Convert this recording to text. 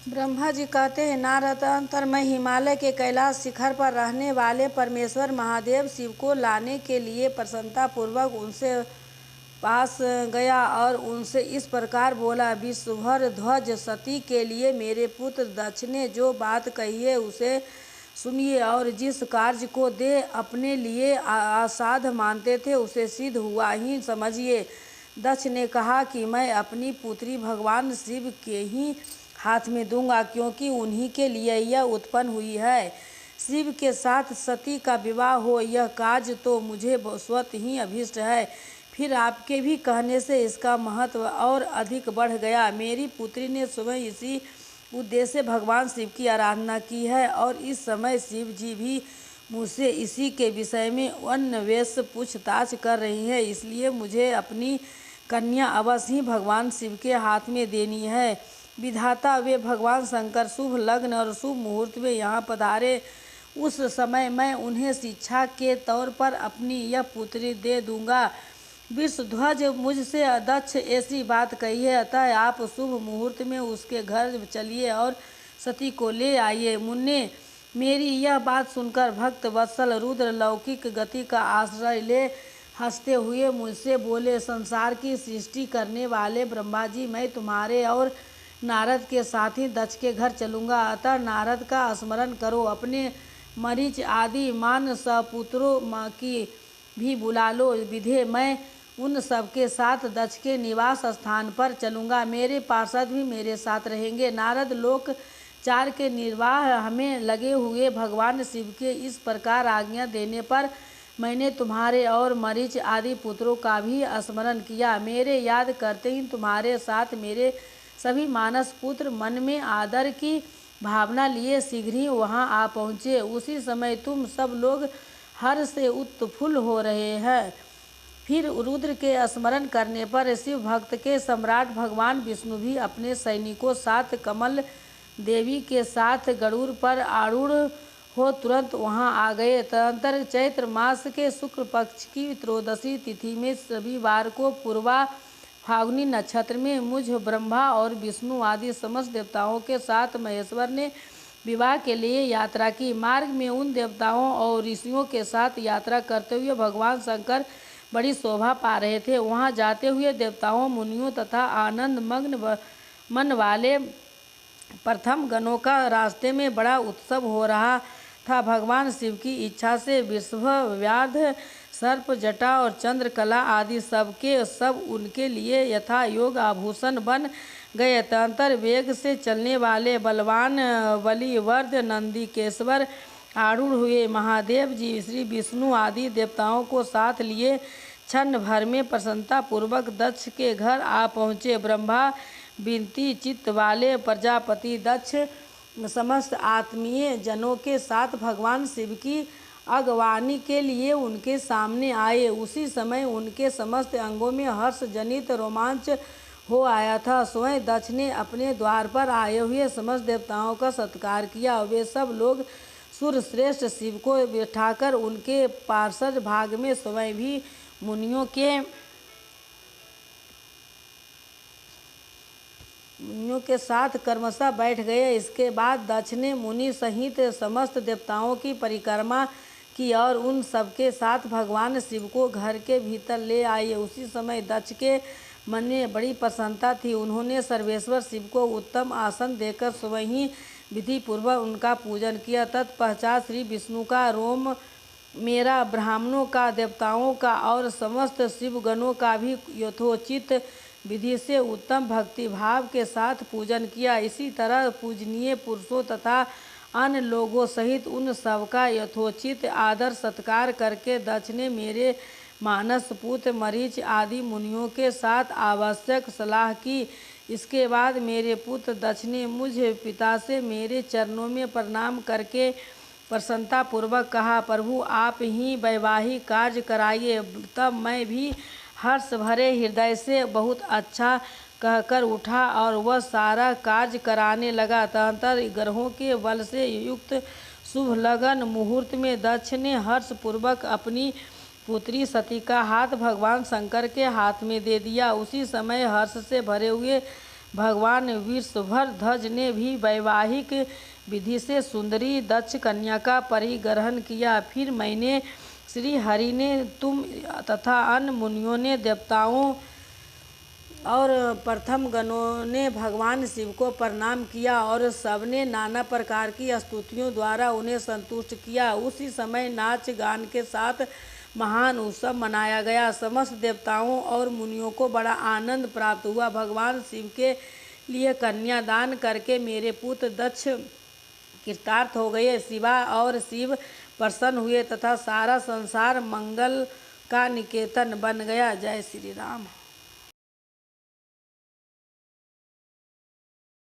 ब्रह्मा जी कहते हैं, नारद, अंतर मैं हिमालय के कैलाश शिखर पर रहने वाले परमेश्वर महादेव शिव को लाने के लिए प्रसन्नतापूर्वक उनसे पास गया और उनसे इस प्रकार बोला, विश्वभर ध्वज सती के लिए मेरे पुत्र दक्ष ने जो बात कही है उसे सुनिए और जिस कार्य को दे अपने लिए असाध्य मानते थे उसे सिद्ध हुआ ही समझिए। दक्ष ने कहा कि मैं अपनी पुत्री भगवान शिव के ही हाथ में दूंगा, क्योंकि उन्हीं के लिए यह उत्पन्न हुई है। शिव के साथ सती का विवाह हो, यह कार्य तो मुझे स्वतः ही अभीष्ट है। फिर आपके भी कहने से इसका महत्व और अधिक बढ़ गया। मेरी पुत्री ने स्वयं इसी उद्देश्य से भगवान शिव की आराधना की है और इस समय शिव जी भी मुझसे इसी के विषय में अन्वेष पूछताछ कर रही है, इसलिए मुझे अपनी कन्या अवश्य ही भगवान शिव के हाथ में देनी है। विधाता वे भगवान शंकर शुभ लग्न और शुभ मुहूर्त में यहाँ पधारे, उस समय मैं उन्हें शिक्षा के तौर पर अपनी यह पुत्री दे दूंगा। विश्वध्वज मुझसे दक्ष ऐसी बात कही है, अतः आप शुभ मुहूर्त में उसके घर चलिए और सती को ले आइए। मुन्ने, मेरी यह बात सुनकर भक्त वत्सल रुद्र लौकिक गति का आश्रय ले हंसते हुए मुझसे बोले, संसार की सृष्टि करने वाले ब्रह्मा जी, मैं तुम्हारे और नारद के साथ ही दक्ष के घर चलूँगा, अतः नारद का स्मरण करो। अपने मरीच आदि मान सपुत्रों की भी बुला लो। विधे मैं उन सबके साथ दक्ष के निवास स्थान पर चलूँगा, मेरे पार्षद भी मेरे साथ रहेंगे। नारद लोक चार के निर्वाह हमें लगे हुए भगवान शिव के इस प्रकार आज्ञा देने पर मैंने तुम्हारे और मरीच आदि पुत्रों का भी स्मरण किया। मेरे याद करते ही तुम्हारे साथ मेरे सभी मानस पुत्र मन में आदर की भावना लिए शीघ्र ही वहाँ आ पहुँचे। उसी समय तुम सब लोग हर्ष से उत्फुल्ल हो रहे हैं। फिर रुद्र के स्मरण करने पर शिव भक्त के सम्राट भगवान विष्णु भी अपने सैनिकों साथ कमल देवी के साथ गरुड़ पर आरूढ़ हो तुरंत वहां आ गए। तदंतर चैत्र मास के शुक्ल पक्ष की त्रयोदशी तिथि में रविवार को पूर्वा फाल्गुनी नक्षत्र में मुझ ब्रह्मा और विष्णु आदि समस्त देवताओं के साथ महेश्वर ने विवाह के लिए यात्रा की। मार्ग में उन देवताओं और ऋषियों के साथ यात्रा करते हुए भगवान शंकर बड़ी शोभा पा रहे थे। वहां जाते हुए देवताओं, मुनियों तथा आनंद मग्न मन वाले प्रथम गणों का रास्ते में बड़ा उत्सव हो रहा था। भगवान शिव की इच्छा से वृषभ, व्याध, सर्प, जटा और चंद्रकला आदि सब उनके लिए यथा योग आभूषण बन गए। तदंतर वेग से चलने वाले बलवान बलिवर्द नंदीकेश्वर आरूढ़ हुए। महादेव जी श्री विष्णु आदि देवताओं को साथ लिए क्षण भर में प्रसन्नतापूर्वक दक्ष के घर आ पहुँचे। ब्रह्मा विनती चित्त वाले प्रजापति दक्ष समस्त आत्मीय जनों के साथ भगवान शिव की अगवानी के लिए उनके सामने आए। उसी समय उनके समस्त अंगों में हर्ष जनित रोमांच हो आया था। स्वयं दक्ष ने अपने द्वार पर आए हुए समस्त देवताओं का सत्कार किया। वे सब लोग सूर्यश्रेष्ठ शिव को बिठाकर उनके पार्षद भाग में स्वयं भी मुनियों के साथ क्रमशः बैठ गए। इसके बाद दक्ष ने मुनि सहित समस्त देवताओं की परिक्रमा की और उन सबके साथ भगवान शिव को घर के भीतर ले आए। उसी समय दक्ष के मन में बड़ी प्रसन्नता थी। उन्होंने सर्वेश्वर शिव को उत्तम आसन देकर स्वयं ही विधि पूर्वक उनका पूजन किया। तत्पश्चात श्री विष्णु का, रोम मेरा, ब्राह्मणों का, देवताओं का और समस्त शिवगणों का भी यथोचित विधि से उत्तम भक्ति भाव के साथ पूजन किया। इसी तरह पूजनीय पुरुषों तथा अन्य लोगों सहित उन सबका यथोचित आदर सत्कार करके दक्ष ने मेरे मानस पुत्र मरीच आदि मुनियों के साथ आवश्यक सलाह की। इसके बाद मेरे पुत्र दक्ष ने मुझ पिता से मेरे चरणों में प्रणाम करके प्रसन्नतापूर्वक कहा, प्रभु आप ही वैवाहिक कार्य कराइए। तब मैं भी हर्ष भरे हृदय से बहुत अच्छा कहकर उठा और वह सारा कार्य कराने लगा। तदंतर ग्रहों के बल से युक्त शुभ लगन मुहूर्त में दक्ष ने हर्षपूर्वक अपनी पुत्री सती का हाथ भगवान शंकर के हाथ में दे दिया। उसी समय हर्ष से भरे हुए भगवान वृषभध्वज ने भी वैवाहिक विधि से सुंदरी दक्ष कन्या का परिग्रहण किया। फिर मैंने श्री हरि ने तुम तथा अन्य मुनियों ने देवताओं और प्रथम गणों ने भगवान शिव को प्रणाम किया और सबने नाना प्रकार की स्तुतियों द्वारा उन्हें संतुष्ट किया। उसी समय नाच गान के साथ महान उत्सव मनाया गया। समस्त देवताओं और मुनियों को बड़ा आनंद प्राप्त हुआ। भगवान शिव के लिए कन्या दान करके मेरे पुत्र दक्ष कृतार्थ हो गए। शिवा और शिव प्रसन्न हुए तथा सारा संसार मंगल का निकेतन बन गया। जय श्री राम।